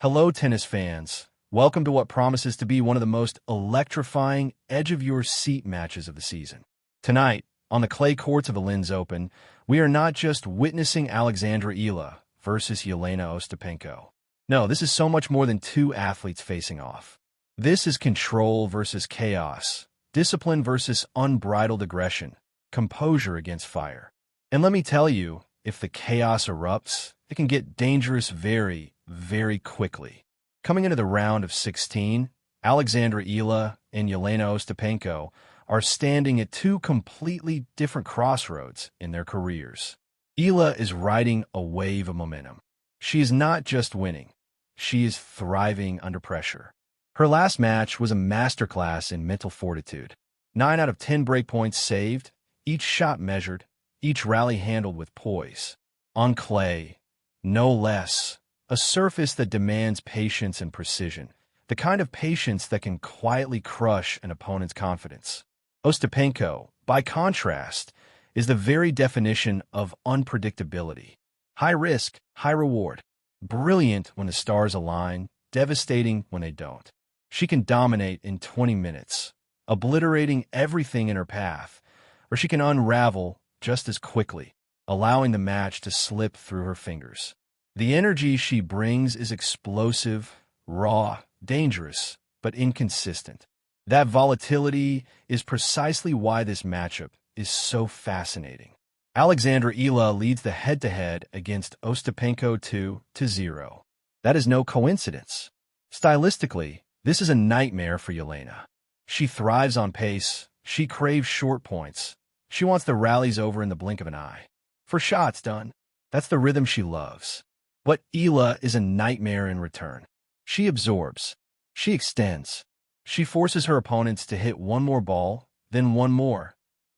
Hello, tennis fans. Welcome to what promises to be one of the most electrifying, edge-of-your-seat matches of the season. Tonight, on the clay courts of the Linz Open, we are not just witnessing Alexandra Eala versus Jelena Ostapenko. No, this is so much more than two athletes facing off. This is control versus chaos, discipline versus unbridled aggression, composure against fire. And let me tell you, if the chaos erupts, it can get dangerous very, very quickly. Coming into the round of 16, Alexandra Eala and Jelena Ostapenko are standing at two completely different crossroads in their careers. Eala is riding a wave of momentum. She is not just winning, she is thriving under pressure. Her last match was a masterclass in mental fortitude. 9 out of 10 breakpoints saved, each shot measured, each rally handled with poise. On clay, no less, a surface that demands patience and precision, the kind of patience that can quietly crush an opponent's confidence. Ostapenko, by contrast, is the very definition of unpredictability. High risk, high reward. Brilliant when the stars align, devastating when they don't. She can dominate in 20 minutes, obliterating everything in her path, or she can unravel just as quickly, allowing the match to slip through her fingers. The energy she brings is explosive, raw, dangerous, but inconsistent. That volatility is precisely why this matchup is so fascinating. Alexandra Eala leads the head-to-head against Ostapenko 2-0. That is no coincidence. Stylistically, this is a nightmare for Jelena. She thrives on pace, she craves short points, she wants the rallies over in the blink of an eye. For shots done, that's the rhythm she loves. But Eala is a nightmare in return. She absorbs, she extends, she forces her opponents to hit one more ball, then one more,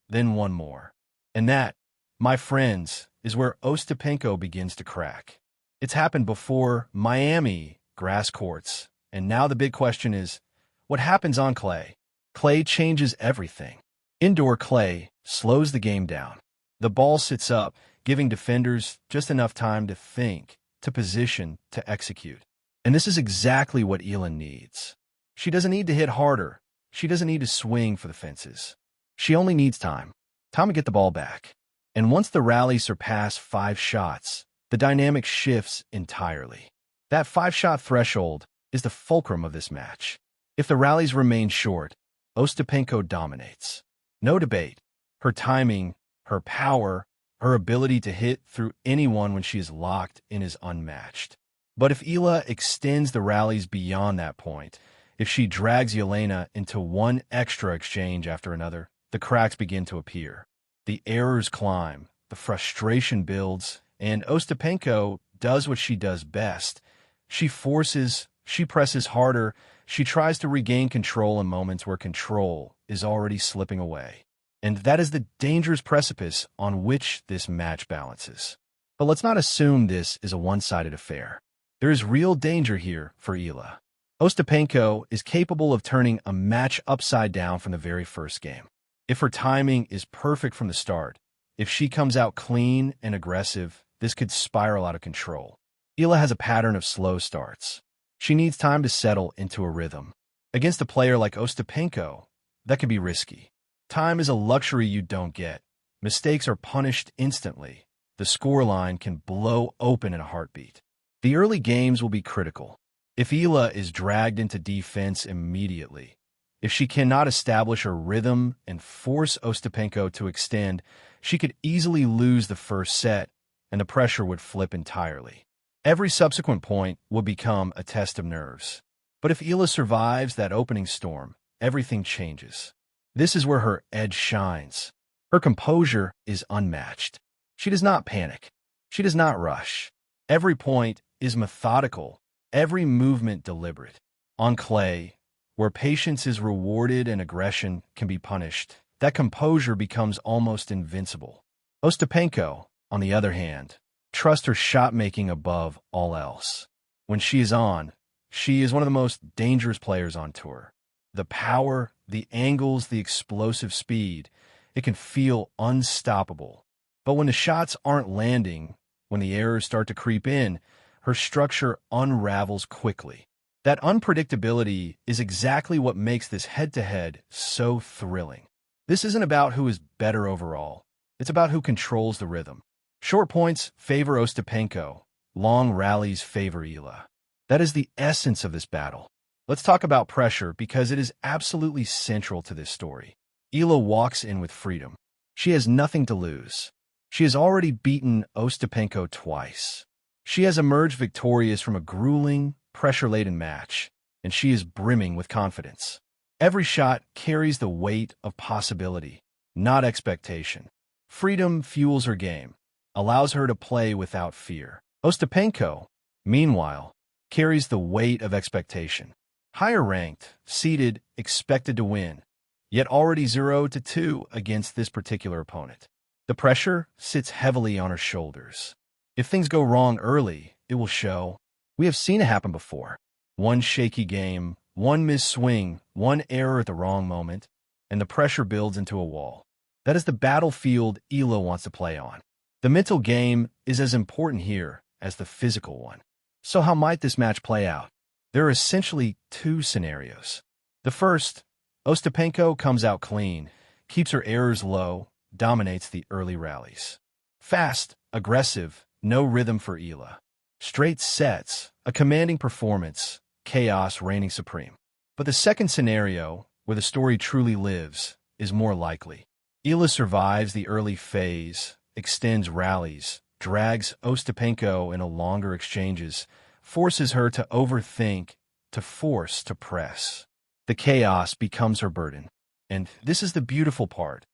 then one more. And that, my friends, is where Ostapenko begins to crack. It's happened before Miami grass courts, and now the big question is, what happens on clay? Clay changes everything. Indoor clay slows the game down. The ball sits up, giving defenders just enough time to think, to position, to execute. And this is exactly what Eala needs. She doesn't need to hit harder. She doesn't need to swing for the fences. She only needs time. Time to get the ball back. And once the rallies surpass 5 shots, the dynamic shifts entirely. That 5-shot threshold is the fulcrum of this match. If the rallies remain short, Ostapenko dominates. No debate. Her timing, her power, her ability to hit through anyone when she is locked in is unmatched. But if Eala extends the rallies beyond that point, if she drags Jelena into one extra exchange after another, the cracks begin to appear. The errors climb, the frustration builds, and Ostapenko does what she does best. She forces, she presses harder, she tries to regain control in moments where control is already slipping away. And that is the dangerous precipice on which this match balances. But let's not assume this is a one-sided affair. There is real danger here for Eala. Ostapenko is capable of turning a match upside down from the very first game. If her timing is perfect from the start, if she comes out clean and aggressive, this could spiral out of control. Eala has a pattern of slow starts. She needs time to settle into a rhythm. Against a player like Ostapenko, that can be risky. Time is a luxury you don't get. Mistakes are punished instantly. The scoreline can blow open in a heartbeat. The early games will be critical. If Eala is dragged into defense immediately, if she cannot establish a rhythm and force Ostapenko to extend, she could easily lose the first set, and the pressure would flip entirely. Every subsequent point will become a test of nerves. But if Eala survives that opening storm, everything changes. This is where her edge shines. Her composure is unmatched. She does not panic. She does not rush. Every point is methodical, every movement deliberate. On clay, where patience is rewarded and aggression can be punished, that composure becomes almost invincible. Ostapenko, on the other hand, trusts her shot-making above all else. When she is on, she is one of the most dangerous players on tour. The power, the angles, the explosive speed, it can feel unstoppable. But when the shots aren't landing, when the errors start to creep in, her structure unravels quickly. That unpredictability is exactly what makes this head-to-head so thrilling. This isn't about who is better overall. It's about who controls the rhythm. Short points favor Ostapenko. Long rallies favor Eala. That is the essence of this battle. Let's talk about pressure because it is absolutely central to this story. Eala walks in with freedom. She has nothing to lose. She has already beaten Ostapenko twice. She has emerged victorious from a grueling, pressure-laden match, and she is brimming with confidence. Every shot carries the weight of possibility, not expectation. Freedom fuels her game, allows her to play without fear. Ostapenko, meanwhile, carries the weight of expectation. Higher ranked, seeded, expected to win, yet already 0-2 against this particular opponent. The pressure sits heavily on her shoulders. If things go wrong early, it will show. We have seen it happen before. One shaky game, one missed swing, one error at the wrong moment, and the pressure builds into a wall. That is the battlefield Eala wants to play on. The mental game is as important here as the physical one. So how might this match play out? There are essentially two scenarios. The first, Ostapenko comes out clean, keeps her errors low, dominates the early rallies. Fast, aggressive, no rhythm for Eala. Straight sets, a commanding performance, chaos reigning supreme. But the second scenario, where the story truly lives, is more likely. Eala survives the early phase, extends rallies, drags Ostapenko into longer exchanges, forces her to overthink, to force to press. The chaos becomes her burden. And this is the beautiful part.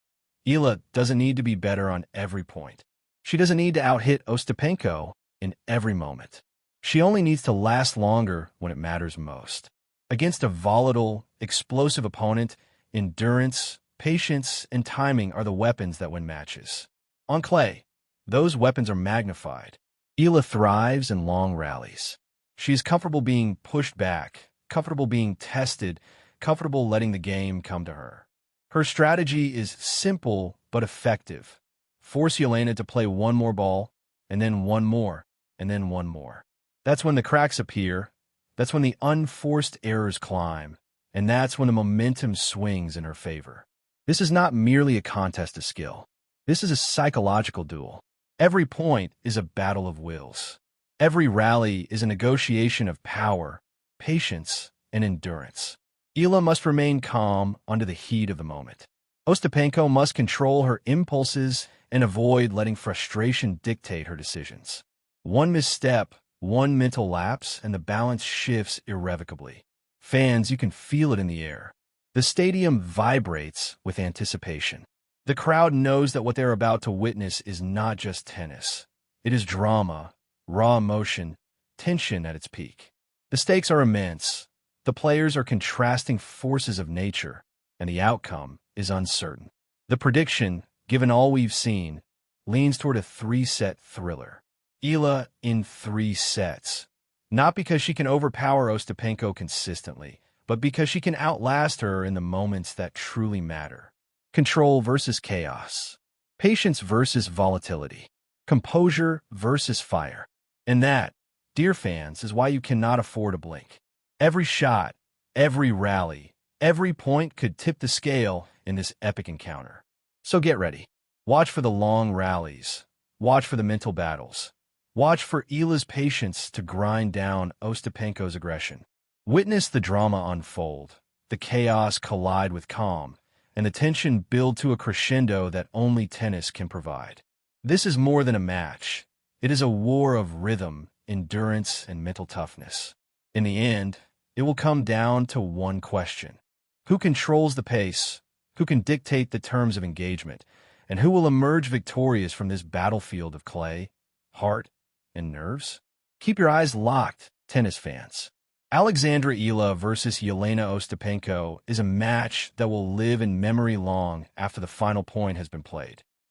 Eala doesn't need to be better on every point. She doesn't need to out-hit Ostapenko in every moment. She only needs to last longer when it matters most. Against a volatile, explosive opponent, endurance, patience, and timing are the weapons that win matches. On clay, those weapons are magnified. Eala thrives in long rallies. She is comfortable being pushed back, comfortable being tested, comfortable letting the game come to her. Her strategy is simple but effective. Force Jelena to play one more ball, and then one more, and then one more. That's when the cracks appear. That's when the unforced errors climb. And that's when the momentum swings in her favor. This is not merely a contest of skill. This is a psychological duel. Every point is a battle of wills. Every rally is a negotiation of power, patience, and endurance. Eala must remain calm under the heat of the moment. Ostapenko must control her impulses and avoid letting frustration dictate her decisions. One misstep, one mental lapse, and the balance shifts irrevocably. Fans, you can feel it in the air. The stadium vibrates with anticipation. The crowd knows that what they're about to witness is not just tennis. It is drama, raw emotion, tension at its peak. The stakes are immense. The players are contrasting forces of nature, and the outcome is uncertain. The prediction, given all we've seen, leans toward a three-set thriller. Eala in 3 sets. Not because she can overpower Ostapenko consistently, but because she can outlast her in the moments that truly matter. Control versus chaos. Patience versus volatility. Composure versus fire. And that, dear fans, is why you cannot afford a blink. Every shot, every rally, every point could tip the scale in this epic encounter. So get ready. Watch for the long rallies. Watch for the mental battles. Watch for Eala's patience to grind down Ostapenko's aggression. Witness the drama unfold, the chaos collide with calm, and the tension build to a crescendo that only tennis can provide. This is more than a match. It is a war of rhythm, endurance, and mental toughness. In the end, it will come down to one question. Who controls the pace? Who can dictate the terms of engagement? And who will emerge victorious from this battlefield of clay, heart, and nerves? Keep your eyes locked, tennis fans. Alexandra Eala versus Jelena Ostapenko is a match that will live in memory long after the final point has been played.